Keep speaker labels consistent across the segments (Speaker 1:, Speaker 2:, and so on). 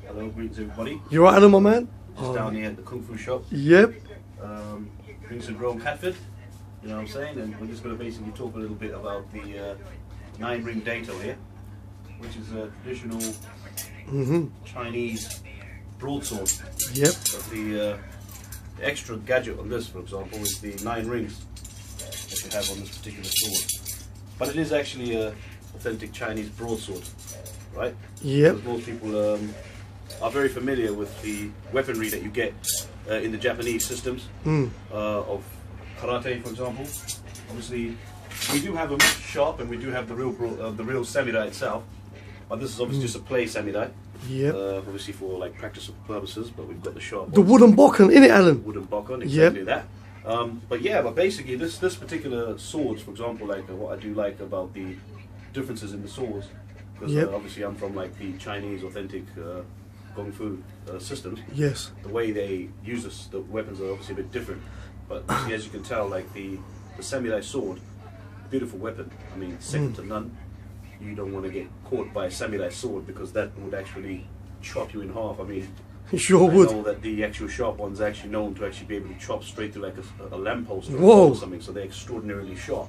Speaker 1: Hello, greetings everybody.
Speaker 2: You right, Alan, my man?
Speaker 1: Just down here at the Kung Fu shop.
Speaker 2: Yep.
Speaker 1: Ringstead Road, Catford. You know what I'm saying? And we're just going to basically talk a little bit about the 9-ring daito here, which is a traditional Chinese broadsword.
Speaker 2: Yep.
Speaker 1: But the extra gadget on this, for example, is the 9 rings that you have on this particular sword. But it is actually a authentic Chinese broadsword, right?
Speaker 2: Yep.
Speaker 1: Because most people are very familiar with the weaponry that you get in the Japanese systems of karate, for example. Obviously, we do have a sharp, and we do have the real samurai itself. But this is obviously just a play samurai.
Speaker 2: Yep.
Speaker 1: Obviously for like practice purposes, but we've got the sharp.
Speaker 2: The wooden bokken, innit, Alan?
Speaker 1: Wooden bokken, exactly
Speaker 2: yep.
Speaker 1: that. But basically, this particular swords, for example, like what I do like about the differences in the swords, because
Speaker 2: yep.
Speaker 1: Obviously I'm from like the Chinese authentic kung fu systems.
Speaker 2: Yes.
Speaker 1: The way they use the weapons are obviously a bit different, but as you can tell, like the samurai sword, beautiful weapon. I mean, second to none. You don't want to get caught by a samurai sword because that would actually chop you in half. I mean,
Speaker 2: it sure would.
Speaker 1: I know that the actual sharp ones are actually known to actually be able to chop straight through like a lamppost or something. So they're extraordinarily sharp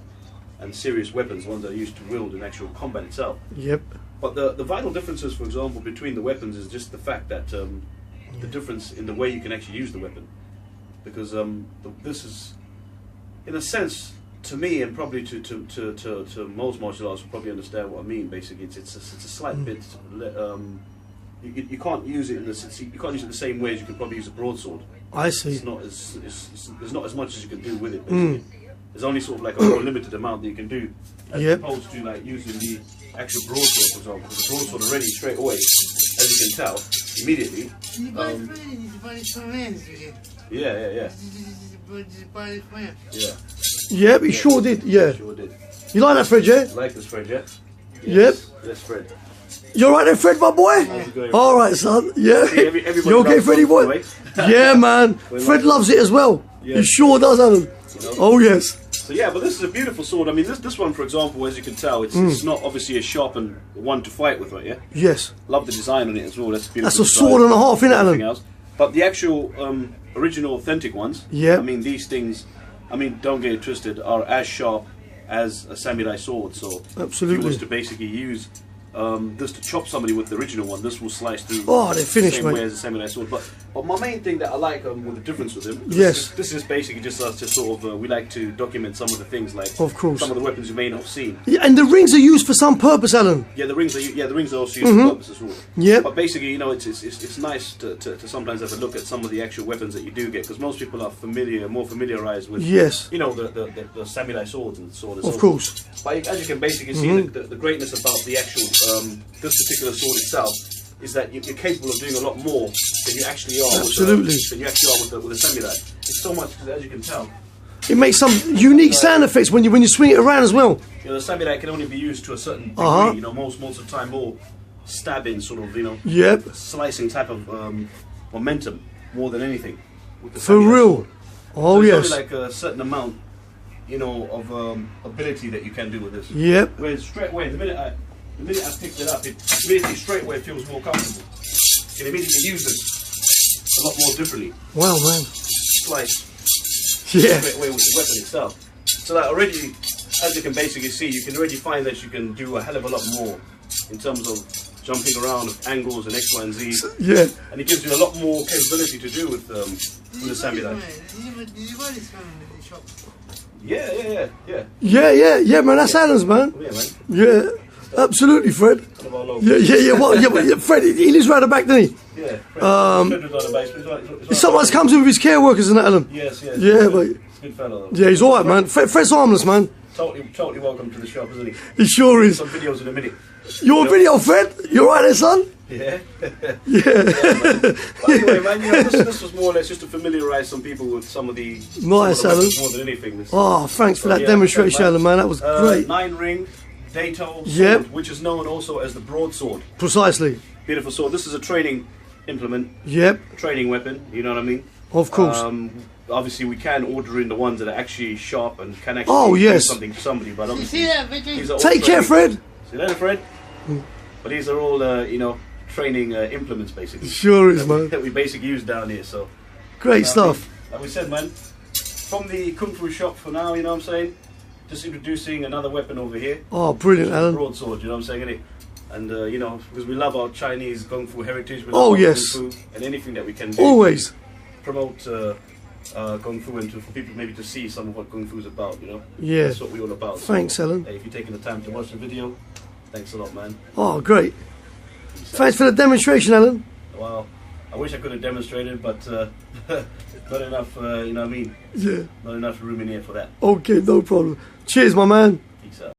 Speaker 1: and serious weapons, ones that are used to wield in actual combat itself.
Speaker 2: Yep.
Speaker 1: But the vital differences, for example, between the weapons is just the fact that the difference in the way you can actually use the weapon, because this is, in a sense, to me, and probably to most martial arts will probably understand what I mean. Basically, it's a slight bit. You can't use it the same way as you could probably use a broadsword. I see. It's not there's not as much as you can do with it. Basically. There's only sort of like a more limited amount that you can do, as opposed to like using the actual broadsword, for example. Because the broadsword already straight away, as you can tell, immediately. Yeah.
Speaker 2: Yep, he sure did, yeah.
Speaker 1: Sure did.
Speaker 2: You like that, Fred, yeah?
Speaker 1: I like this, Fred, yeah?
Speaker 2: Yes.
Speaker 1: Yep. Yes, Fred.
Speaker 2: You alright there, Fred, my boy? Alright, son, yeah. You okay, Freddy boy? Yeah, man. Fred loves it as well. Yeah. He sure does, Alan. You know? Oh, yes.
Speaker 1: So yeah, but this is a beautiful sword. I mean, this one, for example, as you can tell, it's not obviously a sharpened one to fight with, right? Yeah.
Speaker 2: Yes.
Speaker 1: Love the design on it as well. That's beautiful.
Speaker 2: That's a sword and a half, isn't it, Alan?
Speaker 1: Else. But the actual original, authentic ones.
Speaker 2: Yeah.
Speaker 1: I mean, these things. I mean, don't get it twisted. Are as sharp as a samurai sword. So
Speaker 2: absolutely.
Speaker 1: If you was to basically use this to chop somebody with the original one, this will slice through.
Speaker 2: Oh, they're finished,
Speaker 1: the same way as a samurai sword. But my main thing that I like with the difference with them,
Speaker 2: yes,
Speaker 1: this is basically just us, just sort of we like to document some of the things, like
Speaker 2: of course
Speaker 1: some of the weapons you may not have seen.
Speaker 2: Yeah, and the rings are used for some purpose, Alan.
Speaker 1: Yeah, the rings are also used for purpose as well.
Speaker 2: Yeah.
Speaker 1: But basically, you know, it's nice to sometimes have a look at some of the actual weapons that you do get, because most people are more familiarized with you know the samurai swords and so on and so forth. Of course. But as you can basically see, the greatness about the actual this particular sword itself is that you're capable of doing a lot more than you actually are.
Speaker 2: Absolutely.
Speaker 1: Than you actually are with a samurai. It's so much, as you can tell.
Speaker 2: It makes some unique sound effects when you swing it around as well.
Speaker 1: You know, the samurai can only be used to a certain degree. You know, most of the time more stabbing, sort of, you know, slicing type of momentum more than anything. With the
Speaker 2: for real.
Speaker 1: Sword.
Speaker 2: Oh
Speaker 1: so
Speaker 2: yes.
Speaker 1: Only like a certain amount, you know, of ability that you can do with this.
Speaker 2: Yep.
Speaker 1: Whereas straight away, the minute I picked it up, it immediately straight away feels more comfortable. You can immediately use it a lot more differently.
Speaker 2: Wow, man.
Speaker 1: Slice.
Speaker 2: Yeah.
Speaker 1: Straight away with the weapon itself. So that already, as you can basically see, you can already find that you can do a hell of a lot more in terms of jumping around angles and X, Y, and Z.
Speaker 2: Yeah.
Speaker 1: And it gives you a lot more capability to do with the samurai. Yeah,
Speaker 2: man. That's Alan's, man.
Speaker 1: Yeah, man.
Speaker 2: Yeah. Absolutely, Fred. Yeah. Well, Fred, he lives right at the back, doesn't he?
Speaker 1: Yeah. Fred
Speaker 2: he sometimes comes in with his care workers, isn't it, Alan?
Speaker 1: Yes.
Speaker 2: Yeah, but
Speaker 1: good fellow, though.
Speaker 2: Yeah, he's all right, man. Fred's harmless, man.
Speaker 1: Totally welcome to the shop, isn't he?
Speaker 2: He sure is.
Speaker 1: Some videos in a minute.
Speaker 2: Your video, Fred? You all right there, son?
Speaker 1: Yeah.
Speaker 2: Yeah.
Speaker 1: But anyway, man, you know, this was more or less just to familiarise some people with some of the
Speaker 2: nice, Alan.
Speaker 1: More than anything.
Speaker 2: Thanks for that demonstration, Alan, man. That was great.
Speaker 1: 9-ring daito sword, which is known also as the broadsword.
Speaker 2: Precisely.
Speaker 1: Beautiful sword. This is a training implement.
Speaker 2: Yep.
Speaker 1: Training weapon. You know what I mean?
Speaker 2: Of course.
Speaker 1: Obviously, we can order in the ones that are actually sharp and can actually do something to somebody. But obviously,
Speaker 2: take care, Fred.
Speaker 1: See you later, Fred. But these are all, you know, training implements, basically.
Speaker 2: Sure is, man.
Speaker 1: That we basically use down here. So
Speaker 2: great stuff.
Speaker 1: Like we said, man, from the Kung Fu shop for now, you know what I'm saying? Just introducing another weapon over here.
Speaker 2: Oh, brilliant, Alan.
Speaker 1: Broadsword, you know what I'm saying? Innit? And, you know, because we love our Chinese Kung Fu heritage. We
Speaker 2: love
Speaker 1: our
Speaker 2: yes.
Speaker 1: Kung Fu and anything that we can do.
Speaker 2: Always.
Speaker 1: Promote Kung Fu and for people maybe to see some of what Kung Fu is about, you know?
Speaker 2: Yeah.
Speaker 1: That's what we're all about.
Speaker 2: Thanks,
Speaker 1: so,
Speaker 2: Alan.
Speaker 1: Hey, if you're taking the time to watch the video, thanks a lot, man.
Speaker 2: Oh, great. Thanks for the demonstration, Alan.
Speaker 1: Well, I wish I could have demonstrated, but not enough, you know what I mean?
Speaker 2: Yeah.
Speaker 1: Not enough room in here for that.
Speaker 2: Okay, no problem. Cheers, my man.